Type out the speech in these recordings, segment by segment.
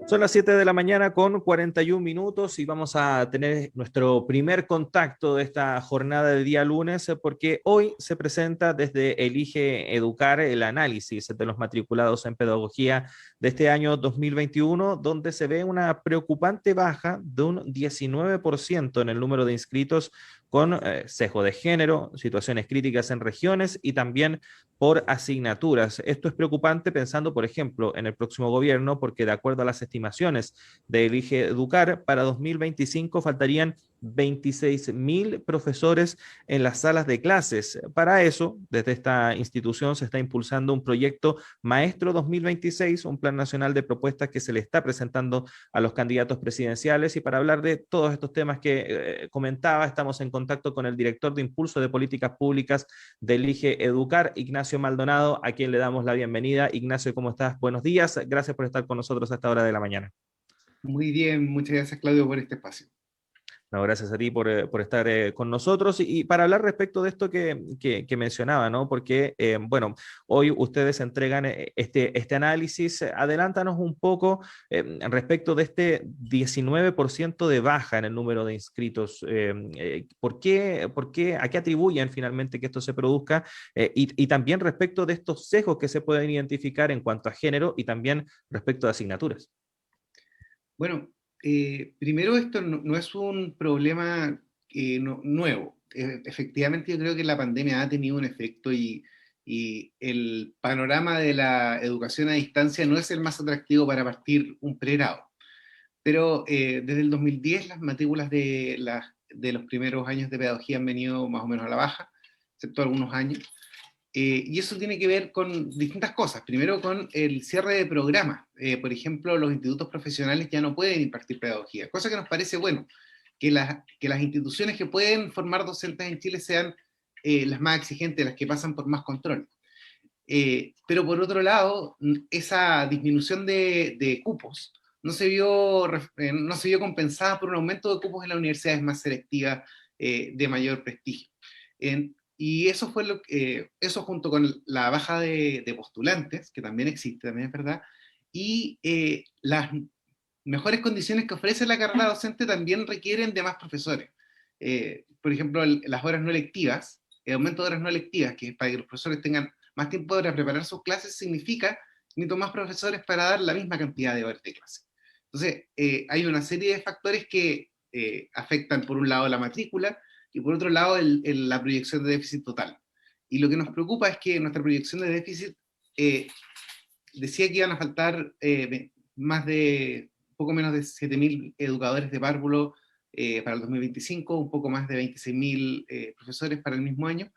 Son las 7 de la mañana con 41 minutos y vamos a tener nuestro primer contacto de esta jornada de día lunes porque hoy se presenta desde Elige Educar el análisis de los matriculados en pedagogía de este año 2021, donde se ve una preocupante baja de un 19% en el número de inscritos con sesgo de género, situaciones críticas en regiones y también por asignaturas. Esto es preocupante pensando, por ejemplo, en el próximo gobierno, porque de acuerdo a las estimaciones de Elige Educar, para 2025 faltarían 26.000 profesores en las salas de clases. Para eso, desde esta institución se está impulsando un proyecto Maestro 2026, un plan nacional de propuestas que se le está presentando a los candidatos presidenciales. Y para hablar de todos estos temas que comentaba, estamos en contacto con el director de Impulso de Políticas Públicas de Elige Educar, Ignacio Maldonado, a quien le damos la bienvenida. Ignacio, ¿cómo estás? Buenos días. Gracias por estar con nosotros a esta hora de la mañana. Muy bien, muchas gracias Claudio por este espacio. No, gracias a ti por estar con nosotros y para hablar respecto de esto que mencionaba, ¿no? Porque, bueno, hoy ustedes entregan este análisis. Adelántanos un poco respecto de este 19% de baja en el número de inscritos. ¿A qué atribuyen finalmente que esto se produzca? Y también respecto de estos sesgos que se pueden identificar en cuanto a género y también respecto de asignaturas. Bueno, primero esto no es un problema nuevo. Efectivamente, yo creo que la pandemia ha tenido un efecto y el panorama de la educación a distancia no es el más atractivo para partir un pregrado. Pero desde el 2010 las matrículas de los primeros años de pedagogía han venido más o menos a la baja, excepto algunos años. Y eso tiene que ver con distintas cosas. Primero, con el cierre de programas. Por ejemplo, los institutos profesionales ya no pueden impartir pedagogía, cosa que nos parece bueno, que las instituciones que pueden formar docentes en Chile sean las más exigentes, las que pasan por más control. Pero por otro lado, esa disminución de cupos no se vio compensada por un aumento de cupos en las universidades más selectivas, de mayor prestigio. Y eso fue eso junto con la baja de postulantes, que también existe, también es verdad, y las mejores condiciones que ofrece la carrera docente también requieren de más profesores. Por ejemplo, las horas no lectivas, el aumento de horas no lectivas, que es para que los profesores tengan más tiempo para preparar sus clases, significa necesito más profesores para dar la misma cantidad de horas de clase. Entonces, hay una serie de factores que afectan, por un lado, la matrícula y por otro lado, la proyección de déficit total. Y lo que nos preocupa es que nuestra proyección de déficit decía que iban a faltar más de, poco menos de 7.000 educadores de párvulo para el 2025, un poco más de 26.000 profesores para el mismo año,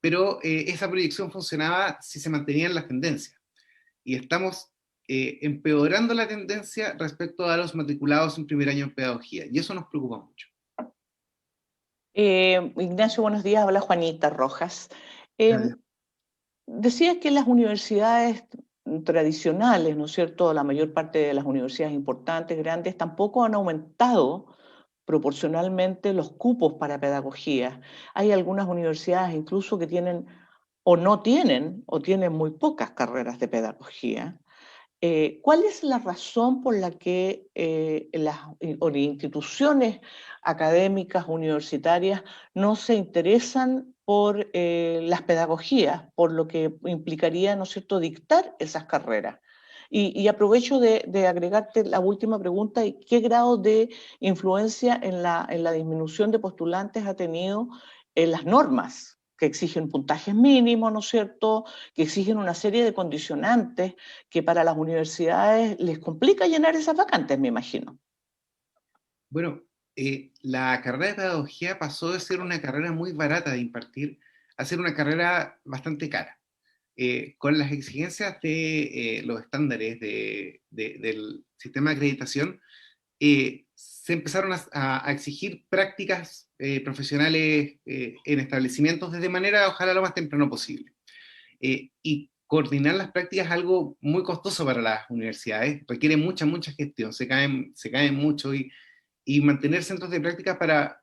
pero esa proyección funcionaba si se mantenían las tendencias. Y estamos empeorando la tendencia respecto a los matriculados en primer año en pedagogía, y eso nos preocupa mucho. Ignacio, buenos días. Habla Juanita Rojas. Decías que las universidades tradicionales, ¿no es cierto?, la mayor parte de las universidades importantes, grandes, tampoco han aumentado proporcionalmente los cupos para pedagogía. Hay algunas universidades incluso que tienen o tienen muy pocas carreras de pedagogía. ¿Cuál es la razón por la que las instituciones académicas, universitarias, no se interesan por las pedagogías, por lo que implicaría, ¿no es cierto?, dictar esas carreras? Y aprovecho de agregarte la última pregunta: ¿qué grado de influencia en la disminución de postulantes ha tenido las normas que exigen puntajes mínimos, ¿no es cierto?, que exigen una serie de condicionantes que para las universidades les complica llenar esas vacantes, me imagino? Bueno, la carrera de pedagogía pasó de ser una carrera muy barata de impartir a ser una carrera bastante cara. Con las exigencias de los estándares del sistema de acreditación, se empezaron a exigir prácticas profesionales en establecimientos de manera, ojalá, lo más temprano posible. Y coordinar las prácticas es algo muy costoso para las universidades, requiere mucha gestión, se caen mucho y mantener centros de práctica para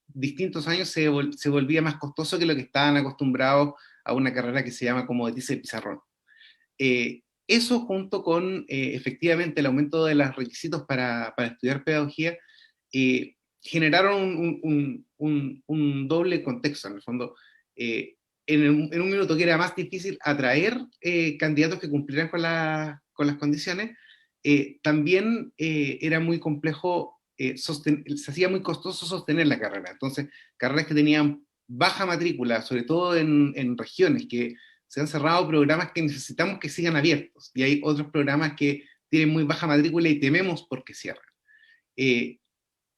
distintos años se volvía más costoso que lo que estaban acostumbrados a una carrera que se llama, como dice, pizarrón. Eso junto con efectivamente el aumento de los requisitos para estudiar pedagogía, generaron un doble contexto, en el fondo. En un minuto que era más difícil atraer candidatos que cumplieran con las condiciones, también era muy complejo, se hacía muy costoso sostener la carrera. Entonces, carreras que tenían baja matrícula, sobre todo en regiones que se han cerrado programas que necesitamos que sigan abiertos, y hay otros programas que tienen muy baja matrícula y tememos porque cierran. Eh,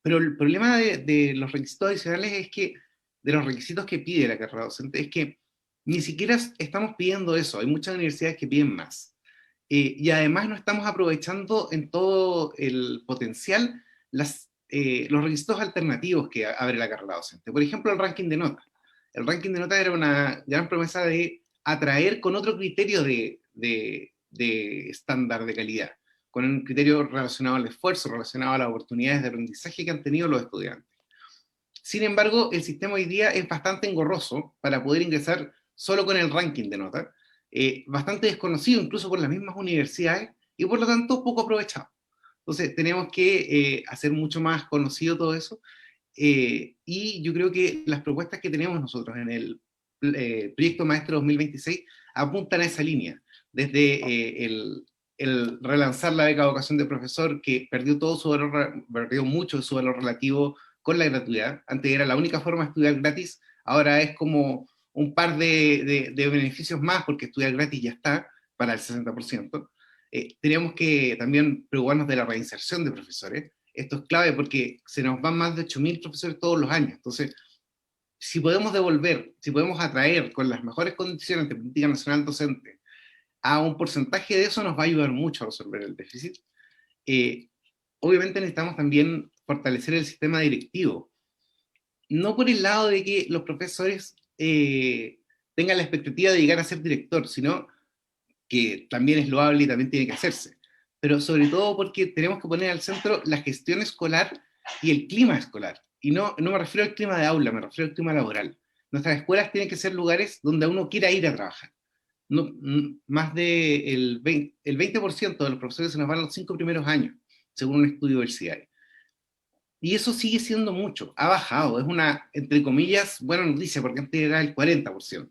pero el problema de los requisitos adicionales es que, de los requisitos que pide la carrera docente, es que ni siquiera estamos pidiendo eso. Hay muchas universidades que piden más. Y además no estamos aprovechando en todo el potencial los requisitos alternativos que abre la carrera docente. Por ejemplo, el ranking de notas. El ranking de notas era una gran promesa de atraer con otro criterio de estándar de calidad, con un criterio relacionado al esfuerzo, relacionado a las oportunidades de aprendizaje que han tenido los estudiantes. Sin embargo, el sistema hoy día es bastante engorroso para poder ingresar solo con el ranking de notas, bastante desconocido incluso por las mismas universidades y por lo tanto poco aprovechado. Entonces tenemos que hacer mucho más conocido todo eso, y yo creo que las propuestas que tenemos nosotros en el Proyecto Maestro 2026 apuntan a esa línea, desde el relanzar la beca de vocación de profesor, que perdió todo su valor, perdió mucho de su valor relativo con la gratuidad. Antes era la única forma de estudiar gratis, ahora es como un par de beneficios más, porque estudiar gratis ya está para el 60%. Tenemos que también preocuparnos de la reinserción de profesores. Esto es clave porque se nos van más de 8.000 profesores todos los años. Entonces, si podemos devolver, si podemos atraer con las mejores condiciones de política nacional docente a un porcentaje de eso, nos va a ayudar mucho a resolver el déficit. Obviamente necesitamos también fortalecer el sistema directivo, no por el lado de que los profesores tengan la expectativa de llegar a ser director, sino que también es loable y también tiene que hacerse, pero sobre todo porque tenemos que poner al centro la gestión escolar y el clima escolar. Y no me refiero al clima de aula, me refiero al clima laboral. Nuestras escuelas tienen que ser lugares donde uno quiera ir a trabajar. No, más del 20% de los profesores se nos van los 5 primeros años, según un estudio universitario. Y eso sigue siendo mucho, ha bajado, es una, entre comillas, buena noticia, porque antes era el 40%,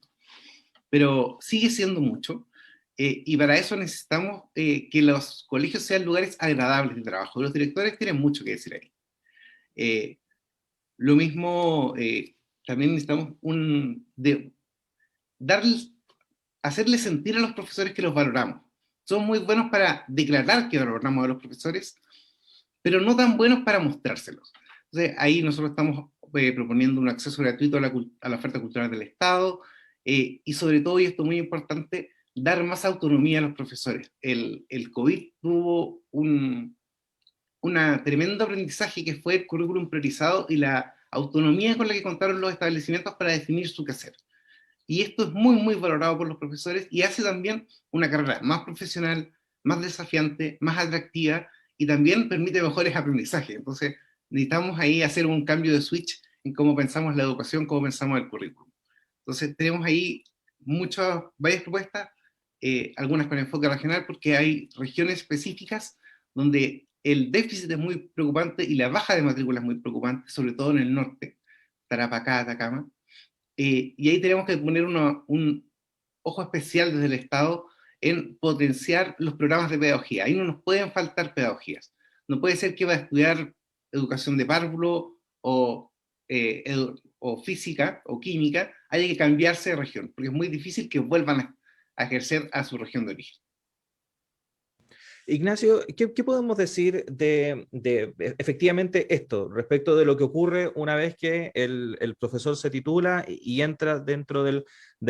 pero sigue siendo mucho, y para eso necesitamos que los colegios sean lugares agradables de trabajo. Los directores tienen mucho que decir ahí. Lo mismo, también necesitamos hacerles sentir a los profesores que los valoramos. Son muy buenos para declarar que valoramos a los profesores, pero no tan buenos para mostrárselos. Entonces, ahí nosotros estamos proponiendo un acceso gratuito a la oferta cultural del Estado, y sobre todo, y esto es muy importante, dar más autonomía a los profesores. El COVID tuvo un tremendo aprendizaje que fue el currículum priorizado y la autonomía con la que contaron los establecimientos para definir su quehacer. Y esto es muy, muy valorado por los profesores y hace también una carrera más profesional, más desafiante, más atractiva, y también permite mejores aprendizajes. Entonces, necesitamos ahí hacer un cambio de switch en cómo pensamos la educación, cómo pensamos el currículum. Entonces, tenemos ahí varias propuestas, algunas con enfoque regional, porque hay regiones específicas donde el déficit es muy preocupante y la baja de matrícula es muy preocupante, sobre todo en el norte, Tarapacá, Atacama. Y ahí tenemos que poner un ojo especial desde el Estado en potenciar los programas de pedagogía. Ahí no nos pueden faltar pedagogías. No puede ser que va a estudiar educación de párvulo o física o química, haya que cambiarse de región, porque es muy difícil que vuelvan a ejercer a su región de origen. Ignacio, ¿qué podemos decir de efectivamente esto, respecto de lo que ocurre una vez que el profesor se titula y entra dentro del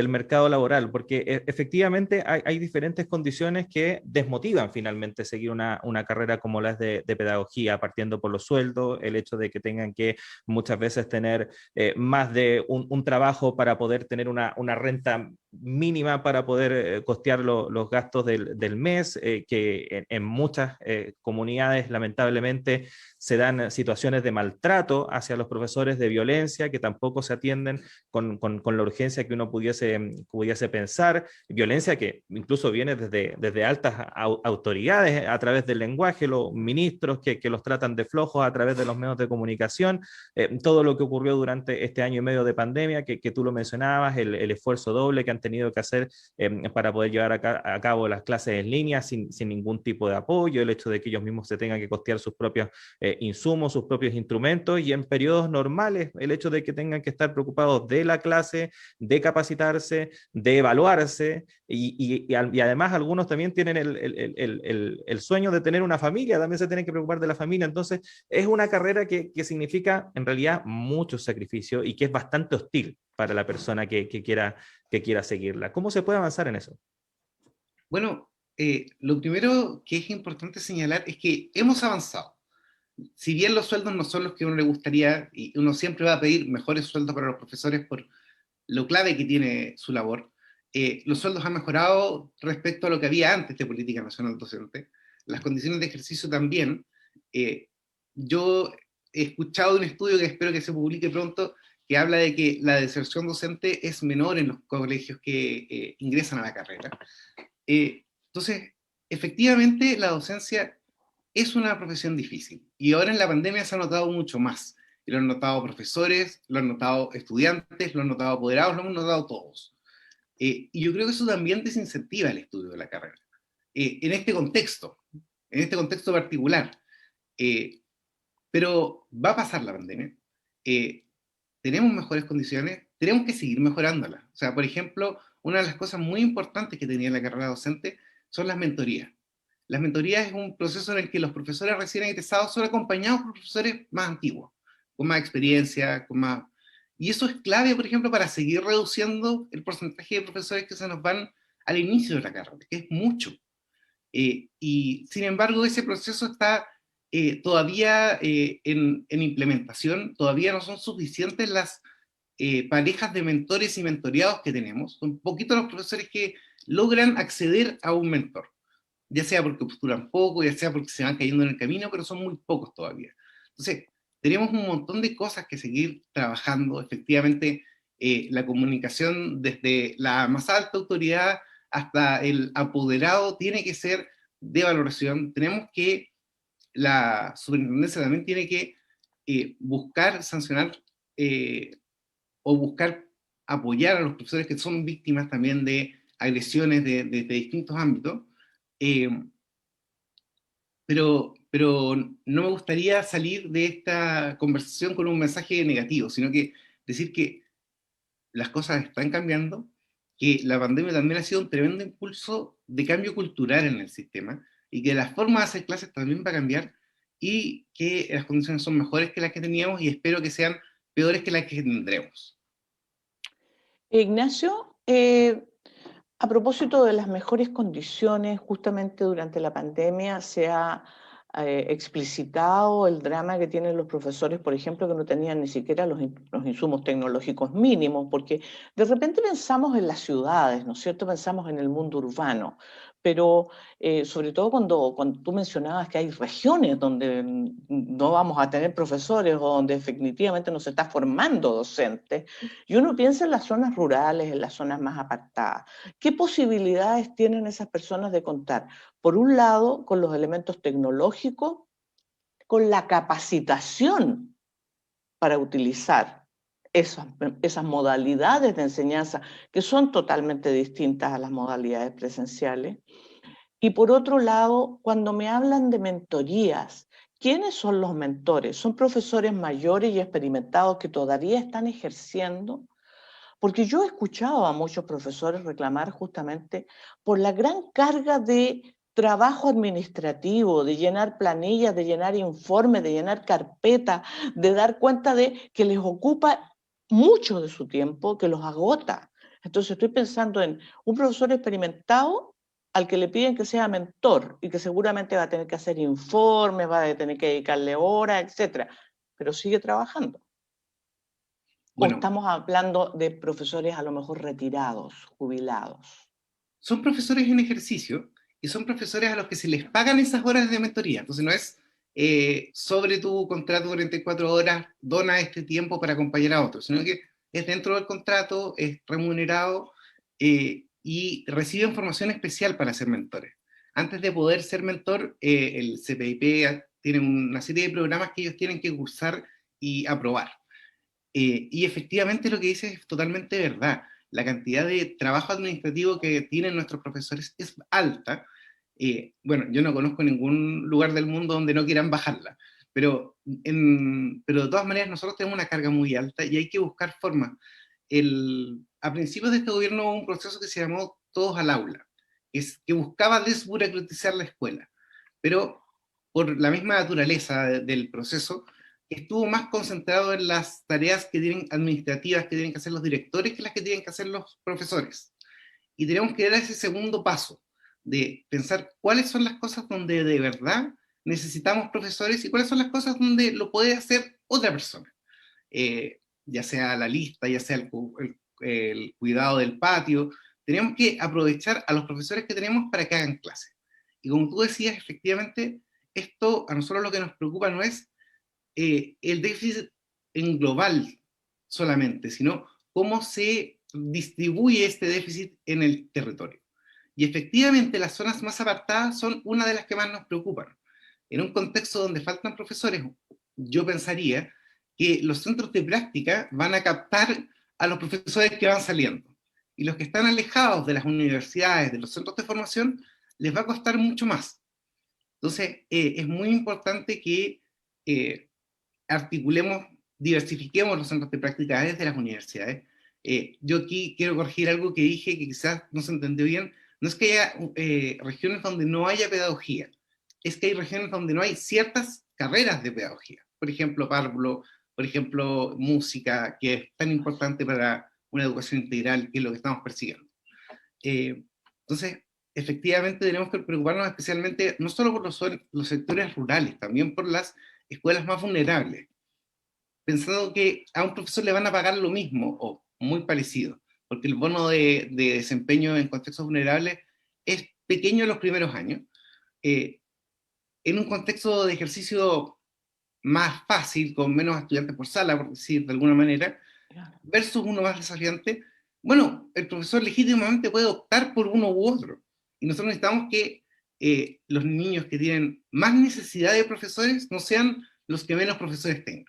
mercado laboral? Porque efectivamente hay diferentes condiciones que desmotivan finalmente seguir una carrera como la de pedagogía, partiendo por los sueldos, el hecho de que tengan que muchas veces tener más de un trabajo para poder tener una renta mínima para poder costear los gastos del mes, que en muchas comunidades lamentablemente se dan situaciones de maltrato hacia los profesores, de violencia, que tampoco se atienden con la urgencia que uno pudiese pensar, violencia que incluso viene desde altas autoridades a través del lenguaje, los ministros que los tratan de flojos a través de los medios de comunicación, todo lo que ocurrió durante este año y medio de pandemia, que tú lo mencionabas, el esfuerzo doble que han tenido que hacer para poder llevar a cabo las clases en línea sin ningún tipo de apoyo, el hecho de que ellos mismos se tengan que costear sus propios insumos, sus propios instrumentos, y en periodos normales el hecho de que tengan que estar preocupados de la clase, de capacitarse, de evaluarse, y además algunos también tienen el sueño de tener una familia, también se tienen que preocupar de la familia. Entonces es una carrera que significa en realidad mucho sacrificio y que es bastante hostil para la persona que quiera seguirla. ¿Cómo se puede avanzar en eso? Bueno, lo primero que es importante señalar es que hemos avanzado. Si bien los sueldos no son los que a uno le gustaría, y uno siempre va a pedir mejores sueldos para los profesores por lo clave que tiene su labor, los sueldos han mejorado respecto a lo que había antes de Política Nacional Docente. Las condiciones de ejercicio también. Yo he escuchado un estudio que espero que se publique pronto, que habla de que la deserción docente es menor en los colegios que ingresan a la carrera. Entonces, efectivamente, la docencia es una profesión difícil. Y ahora en la pandemia se ha notado mucho más. Y lo han notado profesores, lo han notado estudiantes, lo han notado apoderados, lo hemos notado todos. Y yo creo que eso también desincentiva el estudio de la carrera. En este contexto particular. Pero va a pasar la pandemia. Tenemos mejores condiciones, tenemos que seguir mejorándolas. O sea, por ejemplo, una de las cosas muy importantes que tenía la carrera docente son las mentorías. Las mentorías es un proceso en el que los profesores recién egresados son acompañados por profesores más antiguos, con más experiencia, con más... Y eso es clave, por ejemplo, para seguir reduciendo el porcentaje de profesores que se nos van al inicio de la carrera, que es mucho. Y sin embargo, ese proceso está todavía en implementación, todavía no son suficientes las parejas de mentores y mentoreados que tenemos. Son poquitos los profesores que logran acceder a un mentor, ya sea porque postulan poco, ya sea porque se van cayendo en el camino, pero son muy pocos todavía. Entonces, tenemos un montón de cosas que seguir trabajando. Efectivamente, la comunicación desde la más alta autoridad hasta el apoderado tiene que ser de valoración. Tenemos que, la superintendencia también tiene que buscar sancionar o buscar apoyar a los profesores que son víctimas también de agresiones de distintos ámbitos. Eh, pero no me gustaría salir de esta conversación con un mensaje negativo, sino que decir que las cosas están cambiando, que la pandemia también ha sido un tremendo impulso de cambio cultural en el sistema, y que la forma de hacer clases también va a cambiar, y que las condiciones son mejores que las que teníamos, y espero que sean peores que las que tendremos. Ignacio, a propósito de las mejores condiciones, justamente durante la pandemia se ha explicitado el drama que tienen los profesores, por ejemplo, que no tenían ni siquiera los insumos tecnológicos mínimos, porque de repente pensamos en las ciudades, ¿no es cierto? Pensamos en el mundo urbano, pero sobre todo cuando tú mencionabas que hay regiones donde no vamos a tener profesores o donde definitivamente no se está formando docentes, y uno piensa en las zonas rurales, en las zonas más apartadas. ¿Qué posibilidades tienen esas personas de contar? Por un lado, con los elementos tecnológicos, con la capacitación para utilizar esas modalidades de enseñanza que son totalmente distintas a las modalidades presenciales. Y por otro lado, cuando me hablan de mentorías, ¿quiénes son los mentores? ¿Son profesores mayores y experimentados que todavía están ejerciendo? Porque yo he escuchado a muchos profesores reclamar justamente por la gran carga de trabajo administrativo, de llenar planillas, de llenar informes, de llenar carpetas, de dar cuenta de que les ocupa mucho de su tiempo, que los agota. Entonces estoy pensando en un profesor experimentado al que le piden que sea mentor y que seguramente va a tener que hacer informes, va a tener que dedicarle horas, etcétera, pero sigue trabajando. ¿O Bueno, estamos hablando de profesores a lo mejor retirados, jubilados? son profesores en ejercicio y son profesores a los que se les pagan esas horas de mentoría. Entonces no es sobre tu contrato de 44 horas, dona este tiempo para acompañar a otros, sino que es dentro del contrato, es remunerado y reciben formación especial para ser mentores. Antes de poder ser mentor, el CPIP tiene una serie de programas que ellos tienen que cursar y aprobar. Y efectivamente lo que dice es totalmente verdad. La cantidad de trabajo administrativo que tienen nuestros profesores es alta. Bueno, yo no conozco ningún lugar del mundo donde no quieran bajarla, pero de todas maneras nosotros tenemos una carga muy alta y hay que buscar formas. A principios de este gobierno hubo un proceso que se llamó Todos al Aula, que buscaba desburocratizar la escuela, pero por la misma naturaleza del proceso, estuvo más concentrado en las tareas administrativas que tienen que hacer los directores que las que tienen que hacer los profesores. Y tenemos que dar ese segundo paso de pensar cuáles son las cosas donde de verdad necesitamos profesores y cuáles son las cosas donde lo puede hacer otra persona. Ya sea la lista, ya sea el cuidado del patio, tenemos que aprovechar a los profesores que tenemos para que hagan clases. Y como tú decías, efectivamente, esto a nosotros lo que nos preocupa no es el déficit en global solamente, sino cómo se distribuye este déficit en el territorio. Y efectivamente las zonas más apartadas son una de las que más nos preocupan. En un contexto donde faltan profesores, yo pensaría que los centros de práctica van a captar a los profesores que van saliendo. Y los que están alejados de las universidades, de los centros de formación, les va a costar mucho más. Entonces, es muy importante que articulemos, diversifiquemos los centros de práctica desde las universidades. Yo aquí quiero corregir algo que dije que quizás no se entendió bien. No es que haya regiones donde no haya pedagogía, es que hay regiones donde no hay ciertas carreras de pedagogía. Por ejemplo, párvulo, por ejemplo, música, que es tan importante para una educación integral, que es lo que estamos persiguiendo. Entonces, efectivamente tenemos que preocuparnos especialmente, no solo por los sectores rurales, también por las escuelas más vulnerables, pensando que a un profesor le van a pagar lo mismo o muy parecido, porque el bono de desempeño en contextos vulnerables es pequeño en los primeros años. En un contexto de ejercicio más fácil, con menos estudiantes por sala, por decir de alguna manera, versus uno más desafiante, bueno, el profesor legítimamente puede optar por uno u otro. Y nosotros necesitamos que los niños que tienen más necesidad de profesores no sean los que menos profesores tengan.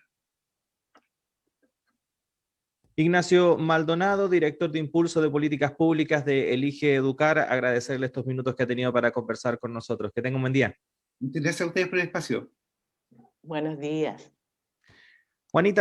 Ignacio Maldonado, director de Impulso de Políticas Públicas de Elige Educar, agradecerle estos minutos que ha tenido para conversar con nosotros. Que tenga un buen día. Muchas gracias a ustedes por el espacio. Buenos días. Juanita.